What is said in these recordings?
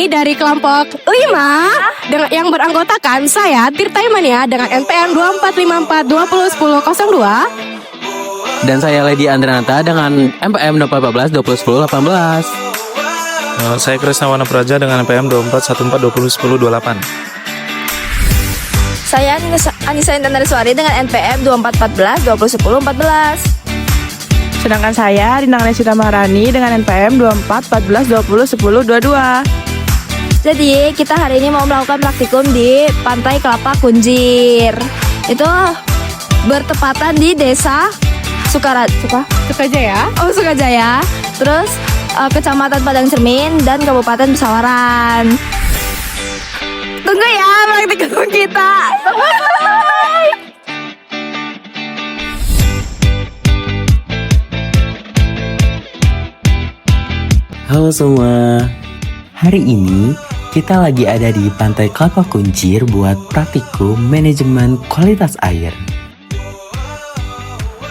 dari kelompok 5 dengan yang beranggotakan saya Tirta Imania dengan NPM 2454201002 Dan saya Lady Andranata dengan NPM 2414 2010 18. Saya Krisnawana Praja dengan NPM 2414201028. Saya Anissa Intandariswari dengan NPM 2414 2010 14. Sedangkan saya Rindang Nesita Maharani dengan NPM 2414 2010 22. Jadi kita hari ini mau melakukan praktikum di Pantai Kelapa Kunjir. Itu bertepatan di desa Sukajaya. Sukajaya. Terus Kecamatan Padang Cermin dan Kabupaten Pesawaran. Tunggu ya praktikum kita. Halo semua, hari ini kita lagi ada di Pantai Kelapa Kunjir buat praktikum manajemen kualitas air.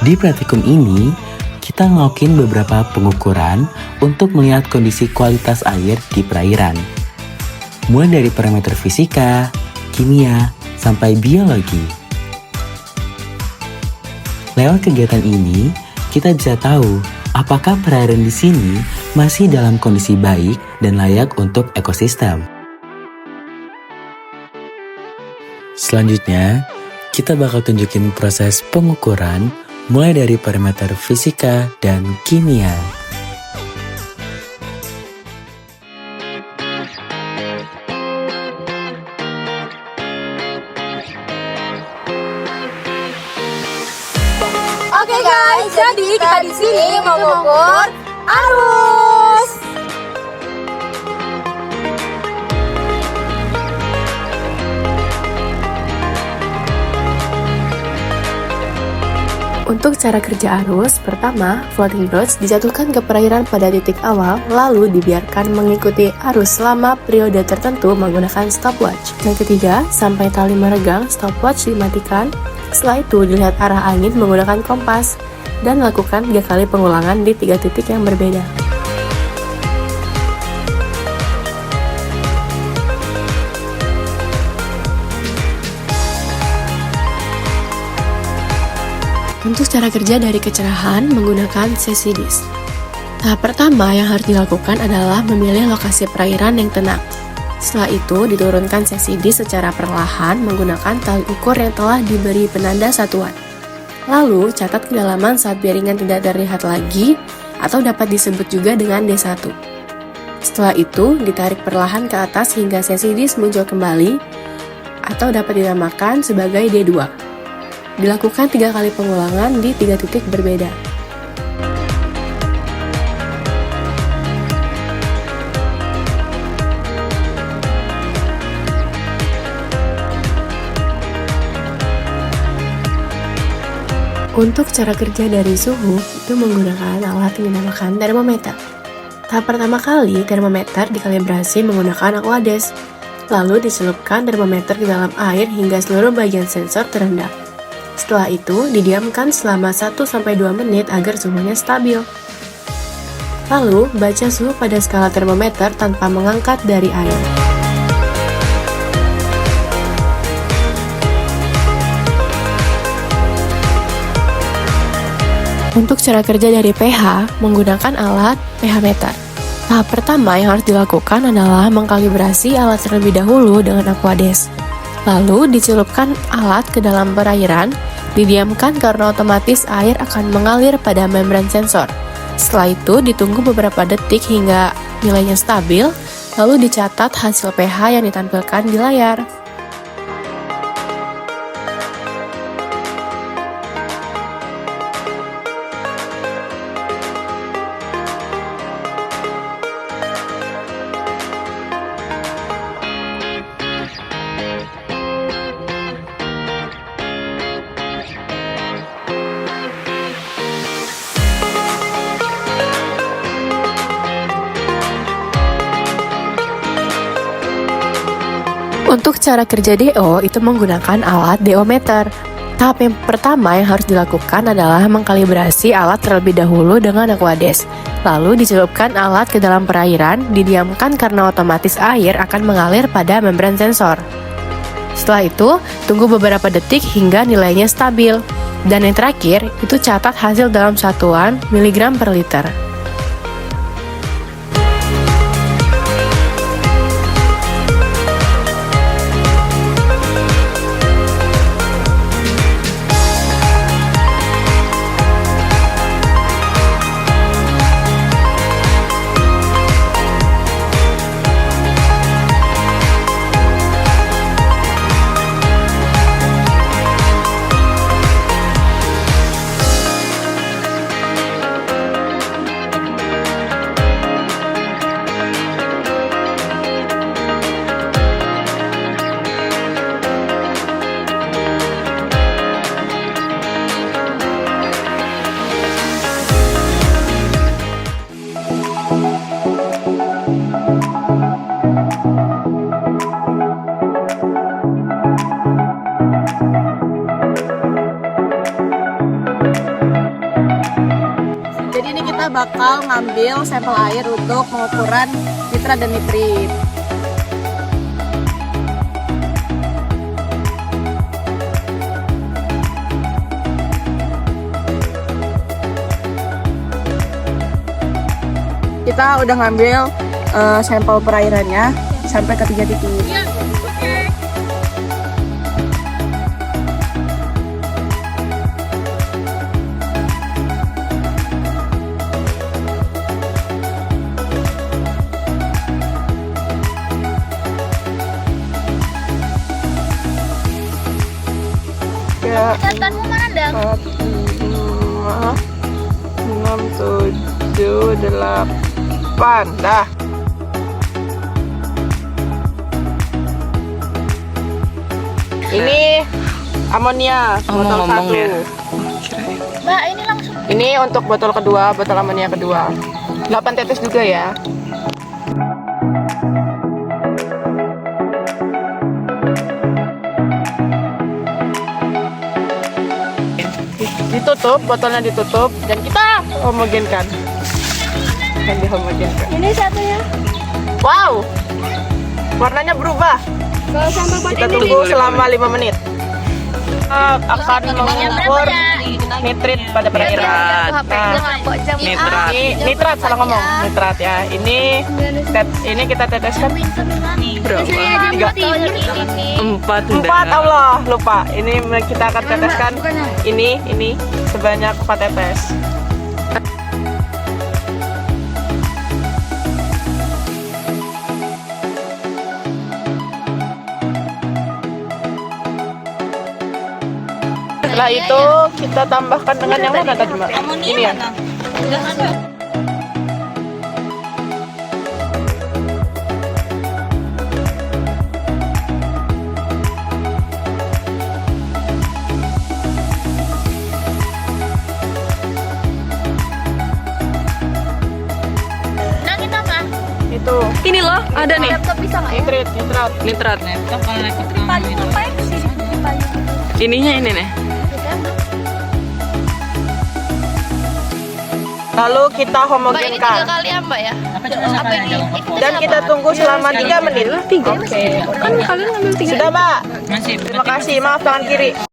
Di praktikum ini, kita ngelakuin beberapa pengukuran untuk melihat kondisi kualitas air di perairan. Mulai dari parameter fisika, kimia, sampai biologi. Lewat kegiatan ini, kita bisa tahu apakah perairan di sini masih dalam kondisi baik dan layak untuk ekosistem. Selanjutnya, kita bakal tunjukin proses pengukuran mulai dari parameter fisika dan kimia. Oke guys, jadi kita di sini mau mengukur arus. Untuk cara kerja arus, pertama, floating rods dijatuhkan ke perairan pada titik awal, lalu dibiarkan mengikuti arus selama periode tertentu menggunakan stopwatch. Yang ketiga, sampai tali meregang, stopwatch dimatikan. Setelah itu, dilihat arah angin menggunakan kompas, dan lakukan 3 kali pengulangan di 3 titik yang berbeda. Untuk cara kerja dari kecerahan menggunakan sesi dis. Tahap pertama yang harus dilakukan adalah memilih lokasi perairan yang tenang. Setelah itu diturunkan sesi dis secara perlahan menggunakan tali ukur yang telah diberi penanda satuan. Lalu catat kedalaman saat piringan tidak terlihat lagi atau dapat disebut juga dengan D1. Setelah itu ditarik perlahan ke atas hingga sesi dis muncul kembali atau dapat dinamakan sebagai D2. Dilakukan 3 kali pengulangan di 3 titik berbeda. Untuk cara kerja dari suhu, itu menggunakan alat yang dinamakan termometer. Tahap pertama kali, termometer dikalibrasi menggunakan aquades. Lalu dicelupkan termometer ke dalam air hingga seluruh bagian sensor terendam. Setelah itu, didiamkan selama 1-2 menit agar suhunya stabil. Lalu, baca suhu pada skala termometer tanpa mengangkat dari air. Untuk cara kerja dari pH, menggunakan alat pH meter. Tahap pertama yang harus dilakukan adalah mengkalibrasi alat terlebih dahulu dengan aquades. Lalu dicelupkan alat ke dalam perairan, didiamkan karena otomatis air akan mengalir pada membran sensor. Setelah itu ditunggu beberapa detik hingga nilainya stabil, lalu dicatat hasil pH yang ditampilkan di layar. Untuk cara kerja DO itu menggunakan alat DO meter. Tahap yang pertama yang harus dilakukan adalah mengkalibrasi alat terlebih dahulu dengan Aquades. Lalu dicelupkan alat ke dalam perairan, didiamkan karena otomatis air akan mengalir pada membran sensor. Setelah itu, tunggu beberapa detik hingga nilainya stabil. Dan yang terakhir, itu catat hasil dalam satuan miligram per liter. Jadi ini kita bakal ngambil sampel air untuk pengukuran nitrat dan nitrit. Kita udah ngambil sampel perairannya sampai ke 3 titik. Catatanmu mana, Dang? 4, 5, 6, 7, 8. Dah. Ini amonia botol 1. Mbak, ini langsung. Ini untuk botol kedua, botol amonia kedua. 8 tetes juga ya. Ditutup, botolnya ditutup dan kita homogenkan. Dan dihomogenkan. Ini satunya. Wow, warnanya berubah. Kita tunggu selama 5 menit. Akan mengukur nitrit pada perairan. Nah, ini nitrat, salah ngomong, nitrat ya. Ini kita teteskan berapa? 4 Allah lupa. Ini kita akan teteskan ini sebanyak 4 tetes. Setelah itu kita tambahkan dengan yang mana tadi, Mbak? Ini ya. Nah, kita apa? Itu Ini loh, ada nih. Laptop bisa nggak ya? nitrat. Payung ngapain sih? Payung. Ininya ini nih. Lalu kita Mbak, ini 3 homogenkan kali ya, Mbak ya? Apa ini? dan kita tunggu selama 3 menit. Oke. Kan kalian ngambil 3. Sudah, Mbak. Terima kasih. Maaf tangan kiri.